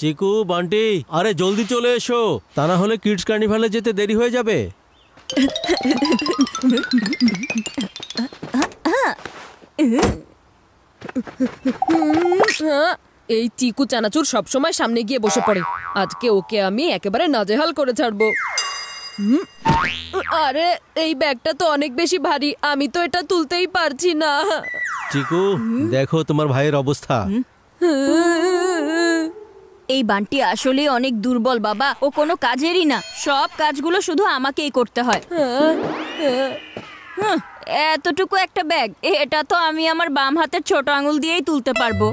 চিকু, বান্টি, আরে জলদি চলে এসো, তা না হলে কিডস কার্নিভালে যেতে দেরি হয়ে যাবে। এই চিকু চানাচুর সবসময় সামনে গিয়ে বসে পড়ে। আজকে ওকে আমি একেবারে নাজেহাল করে ছাড়বো। আরে এই ব্যাগটা তো অনেক বেশি ভারী, আমি তো এটা তুলতেই পারছি না। চিকু, দেখো তোমার ভাইয়ের অবস্থা। এই বান্টি আসলে অনেক দুর্বল বাবা, ও কোনো কাজেরই না, সব কাজগুলো শুধু আমাকেই করতে হয়। এতটুকু একটা ব্যাগ, এটা তো আমি আমার বাম হাতের ছোট আঙুল দিয়েই তুলতে পারবো।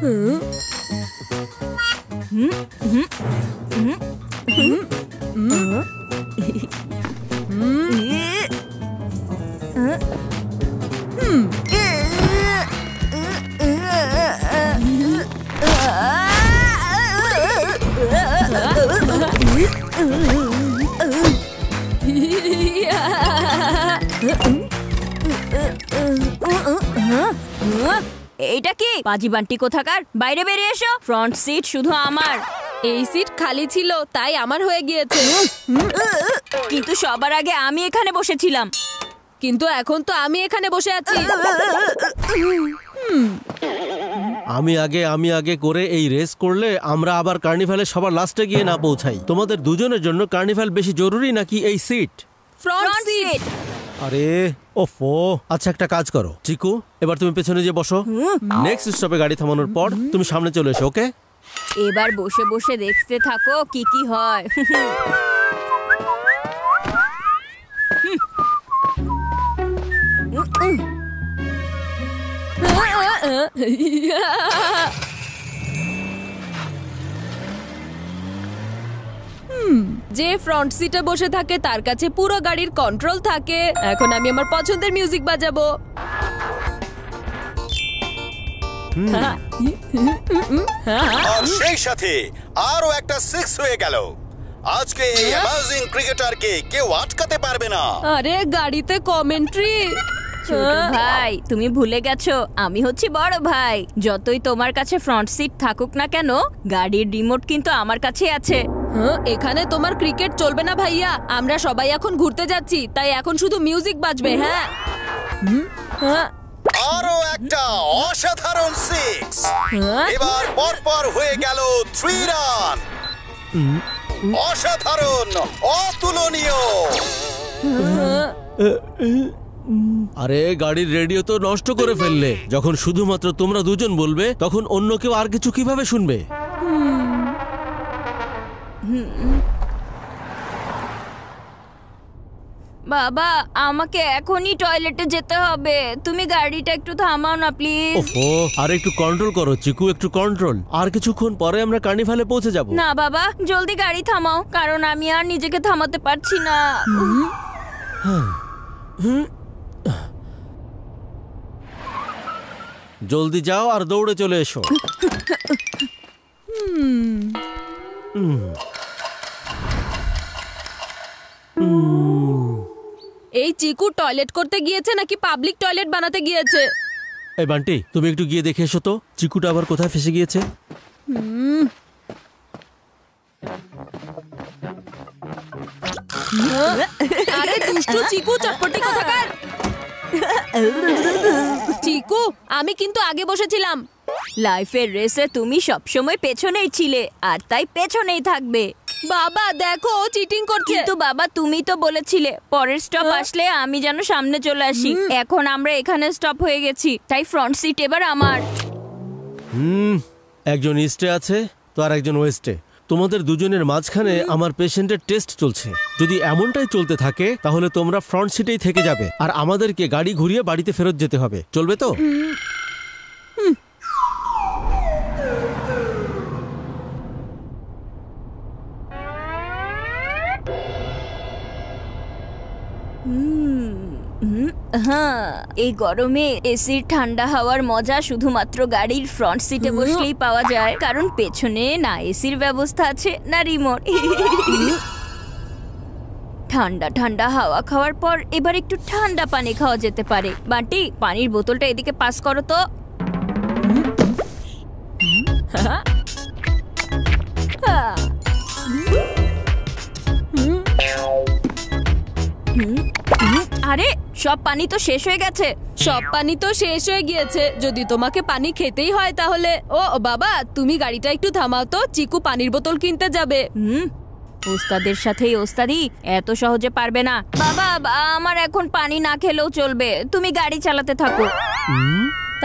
এইটা কি পাজি বান্টি কোথাকার, বাইরে বেরিয়ে এসো। ফ্রন্ট সিট শুধু আমার। এই সিট খালি ছিল তাই আমার হয়ে গিয়েছে। কিন্তু সবার আগে আমি এখানে বসেছিলাম। কিন্তু এখন তো আমি এখানে বসে আছি। আমি আগে করে এই রেস করলে আমরা আবার কার্নিভালে সবার লাস্টে গিয়ে না পৌঁছাই। তোমাদের দুজনের জন্য কার্নিভাল বেশি জরুরি নাকি এই সিট? Front seat. আরে ওফো, আচ্ছা একটা কাজ করো চিকু, এবার তুমি পেছনে যে বসো। নেক্সট স্টপে গাড়ি থামানোর পর তুমি সামনে চলে এসো, ওকে? এবার বসে বসে দেখতে থাকো কি কি হয়। যে ফ্রন্ট সিটে বসে থাকে তার কাছে পুরো গাড়ির কন্ট্রোল থাকে। এখন আমি আমার পছন্দের মিউজিক বাজাবো। আর সেই সাথে আরো একটা 6 হয়ে গেল। আজকে এই অ্যামেজিং ক্রিকেটারকে কেউ আটকাতে পারবে না। আরে গাড়িতে কমেন্ট্রি। ছোট ভাই, তুমি ভুলে গেছো আমি হচ্ছি বড় ভাই। যতই তোমার কাছে ফ্রন্ট সিট থাকুক না কেন, গাড়ির রিমোট কিন্তু আমার কাছে আছে। এখানে তোমার ক্রিকেট চলবে না ভাইয়া, আমরা সবাই এখন ঘুরতে যাচ্ছি, তাই এখন শুধু মিউজিক বাজবে। হ্যাঁ, আরো একটা অসাধারণ 6। এবার পরপর হয়ে গেল 3 রান। অসাধারণ, অতুলনীয়। আরে গাড়ির রেডিও তো নষ্ট করে ফেললে। যখন শুধুমাত্র তোমরা দুজন বলবে তখন অন্য কেউ আর কিছু কিভাবে শুনবে? বাবা, আমাকে এখনই টয়লেটে যেতে হবে, তুমি গাড়িটা একটু থামাও না প্লিজ। ওফো, আর একটু কন্ট্রোল করো চিকু, একটু কন্ট্রোল। আর কিছুক্ষণ পরে আমরা কার্নিভালে পৌঁছে যাব। না বাবা, জলদি গাড়ি থামাও, কারণ আমি আর নিজেকে থামাতে পারছি না। জলদি যাও আর দৌড়ে চলে এসো। এই চিকু টয়লেট করতে গিয়েছে নাকি পাবলিক টয়লেট বানাতে গিয়েছে? এই বান্টি, তুমি একটু গিয়ে দেখে এসো তো চিকুটা আবার কোথায় ফেসে গিয়েছে। আরে দুষ্টু চিকু, চটপটি কোথাকার। চিকু, আমি কিন্তু আগে বসেছিলাম। লাইফের রেসে তুমি সবসময় পেছনেই ছিলে, আর তাই পেছনেই থাকবে। বাবা দেখো, ও চিটিং করছে। কিন্তু বাবা, তুমি তো বলেছিলে পরের স্টপ আসলে আমি যেন সামনে চলে আসি। এখন আমরা এখানে স্টপ হয়ে গেছি, তাই ফ্রন্ট সিট এবার আমার। একজন ইস্টে আছে তো আর একজন ওয়েস্টে। তোমাদের দুজনের মাঝখানে আমার পেশেন্টের টেস্ট চলছে। যদি এমনটাই চলতে থাকে তাহলে তোমরা ফ্রন্ট সিটেই থেকে যাবে, আর আমাদেরকে গাড়ি ঘুরিয়ে বাড়িতে ফেরত যেতে হবে। চলবে তো? হ্যাঁ, এই গরমে এসির ঠান্ডা হাওয়ার মজা শুধুমাত্র গাড়ির ফ্রন্ট সিটে বসলেই পাওয়া যায়, কারণ পেছনে না এসির ব্যবস্থা আছে না রিমোট। ঠান্ডা ঠান্ডা হাওয়া খাওয়ার পর এবার একটু ঠান্ডা পানি খাওয়া যেতে পারে। বান্টি, পানির বোতলটা এদিকে পাস করো তো। সব পানি তো শেষ হয়ে গেছে। সব পানি তো শেষ হয়ে গিয়েছে। যদি তোমাকে পানি খেতেই হয় তাহলে ও বাবা, তুমি গাড়িটা একটু থামাও তো, চিকু পানির বোতল কিনতে যাবে। ওস্তাদের সাথেই ওস্তাদি এত সহজে পারবে না। বাবা, আমার এখন পানি না খেলেও চলবে, তুমি গাড়ি চালাতে থাকো।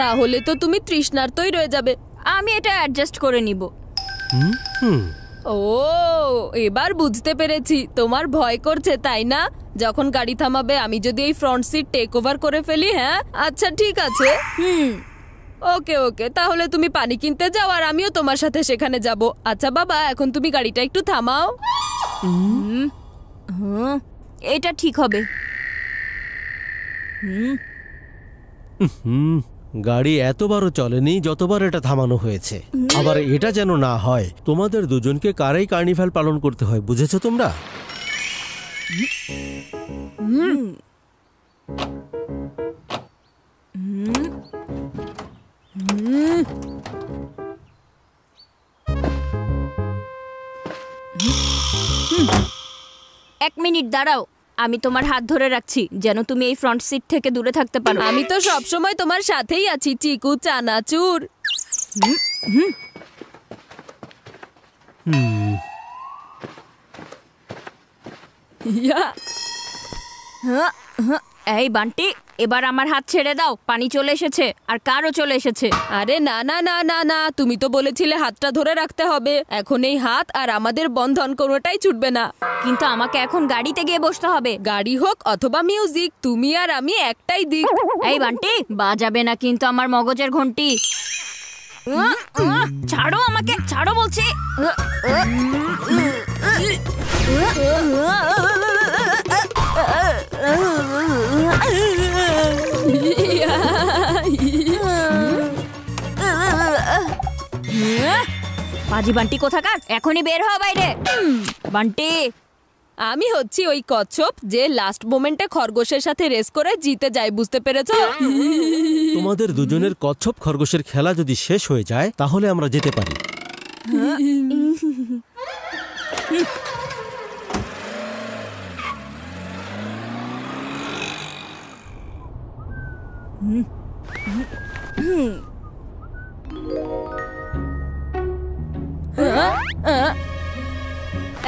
তাহলে তো তুমি তৃষ্ণার্তই রয়ে যাবে। আমি এটা অ্যাডজাস্ট করে নিব। ও, এবার বুঝতে পেরেছি, তোমার ভয় করছে তাই না? যখন গাড়ি থামাবে আমি যদি এই ফ্রন্ট সিট টেক ওভার করে ফেলি। হ্যাঁ, আচ্ছা ঠিক আছে। ওকে ওকে, তাহলে তুমি পানি কিনতে যাও আর আমিও তোমার সাথে সেখানে যাব। আচ্ছা বাবা, এখন তুমি গাড়িটা একটু থামাও। এটা ঠিক হবে। গাড়ি এতবারও চলেনি যতবার এটা থামানো হয়েছে। আবার এটা যেন না হয় তোমাদের দুজনকে কারেই কার্নিভাল পালন করতে হয়, বুঝেছো তোমরা? এক মিনিট দাঁড়াও, আমি তোমার হাত ধরে রাখছি যেন তুমি এই ফ্রন্ট সিট থেকে দূরে থাকতে পারো। আমি তো সব সময় তোমার সাথেই আছি চিকু চানাচুর। এই বান্টি, এবার আমার হাত ছেড়ে দাও। পানি চলে এসেছে আর কারও চলে এসেছে। আরে না না না না না, তুমি তো বলেছিলে হাতটা ধরে রাখতে হবে। এখন এই হাত আর আমাদের বন্ধন কোনোটাই ছুটবে না। কিন্তু আমাকে এখন গাড়িতে গিয়ে বসতে হবে। গাড়ি হোক অথবা মিউজিক, তুমি আর আমি একটাই দিক। এই বান্টি, বাজাবে না কিন্তু আমার মগজের ঘন্টি। ছাড়ো আমাকে, ছাড়ো বলছি। পাজি বান্টি কোথাকার, এখনই বের হও বাইরে। বান্টি, আমি হচ্ছি ওই কচ্ছপ যে লাস্ট মোমেন্টে খরগোশের সাথে রেস করে জিতে যায়, বুঝতে পেরেছো? তোমাদের দুজনের কচ্ছপ খরগোশের খেলা যদি শেষ হয়ে যায় তাহলে আমরা যেতে পারি।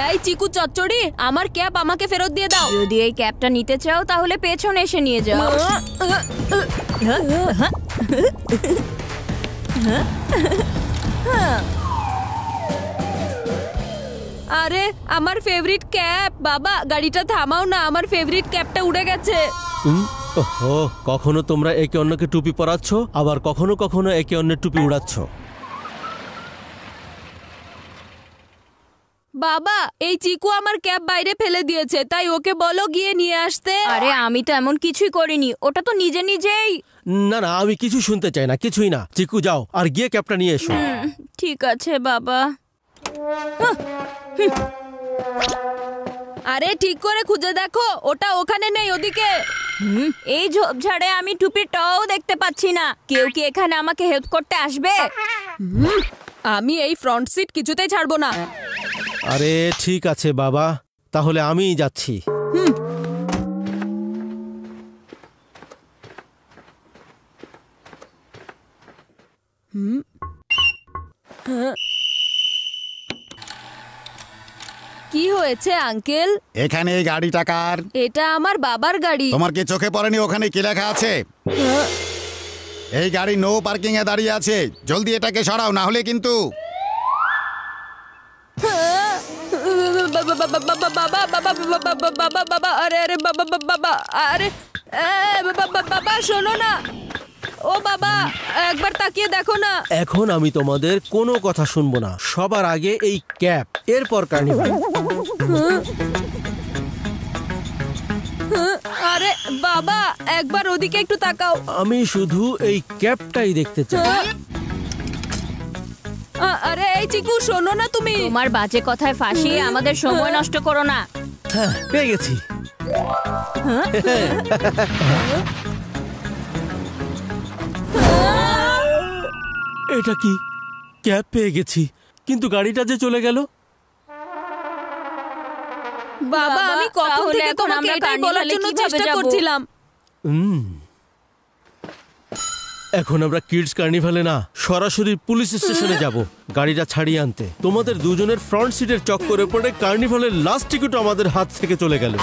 এই চিকু চচ্চড়ি, আমার ক্যাপ আমাকে ফেরত দিয়ে দাও। যদি এই ক্যাপটা নিতে চাও তাহলে পেছনে এসে নিয়ে যাও। আরে আমার ফেভারিট ক্যাপ। বাবা, গাড়িটা থামাও না, আমার ফেভারিট ক্যাপটা উড়ে গেছে। ওহো, কখনো তোমরা একে অন্যকে টুপি পরাচ্ছ, আবার কখনো কখনো একে অন্যের টুপি উড়াচ্ছ। বাবা, এই চিকু আমার ক্যাপ বাইরে ফেলে দিয়েছে, তাই ওকে বলো গিয়ে নিয়ে আসতে। আরে আমি তো এমন কিছুই করিনি, ওটা তো নিজে নিজেই। না না, আমি কিছু শুনতে চাই না, কিছুই না। চিকু যাও আর গিয়ে ক্যাপটা নিয়ে এসো। ঠিক আছে বাবা। আরে ঠিক করে খুঁজে দেখো, ওটা ওখানে নেই, ওদিকে। এই ঝোপঝাড়ে আমি টুপিটাও দেখতে পাচ্ছি না। কেউ কি এখানে আমাকে হেল্প করতে আসবে? আমি এই ফ্রন্ট সিট কিছুতেই ছাড়বো না। আরে ঠিক আছে বাবা, তাহলে আমিই যাচ্ছি। কি হয়েছে আঙ্কেল? এখানে এই গাড়িটা কার? এটা আমার বাবার গাড়ি। তোমার কি চোখে পড়েনি ওখানে কি লেখা আছে? এই গাড়ি নো পার্কিং এ দাঁড়িয়ে আছে, জলদি এটাকে সরাও, না হলে কিন্তু। বাবা, আরে আরে বাবা বাবা, আরে বাবা শোনো না। ও বাবা, একবার তাকিয়ে দেখো না। এখন আমি তোমাদের কোনো কথা শুনবো না। সবার আগে এই ক্যাপ, এরপর কার্নিভাল। আরে বাবা, একবার ওদিকে একটু তাকাও। আমি শুধু এই ক্যাপটাই দেখতে চাই। আরে এই চিকু, শোনো না তুমি। তোমার বাজে কথায় ফাঁসিয়ে আমাদের সময় নষ্ট করো না। হ্যাঁ, পেয়ে গেছি। এটা কি? ক্যাপ পেয়ে গেছি, কিন্তু গাড়িটা যে চলে গেল। বাবা, আমি কখন তাহলে থেকে এখন তোমাকে আমরা এটাই বলার কার্নিভালে জন্য কিভাবে চেষ্টা যাবো? করছিলাম। এখন আমরা কিডস কার্নিভালে না, সরাসরি পুলিশ স্টেশনে যাব গাড়িটা ছাড়িয়ে আনতে। তোমাদের দুজনের ফ্রন্ট সিটের চক্করে পড়ে কার্নিভালের লাস্ট টিকিট আমাদের হাত থেকে চলে গেল।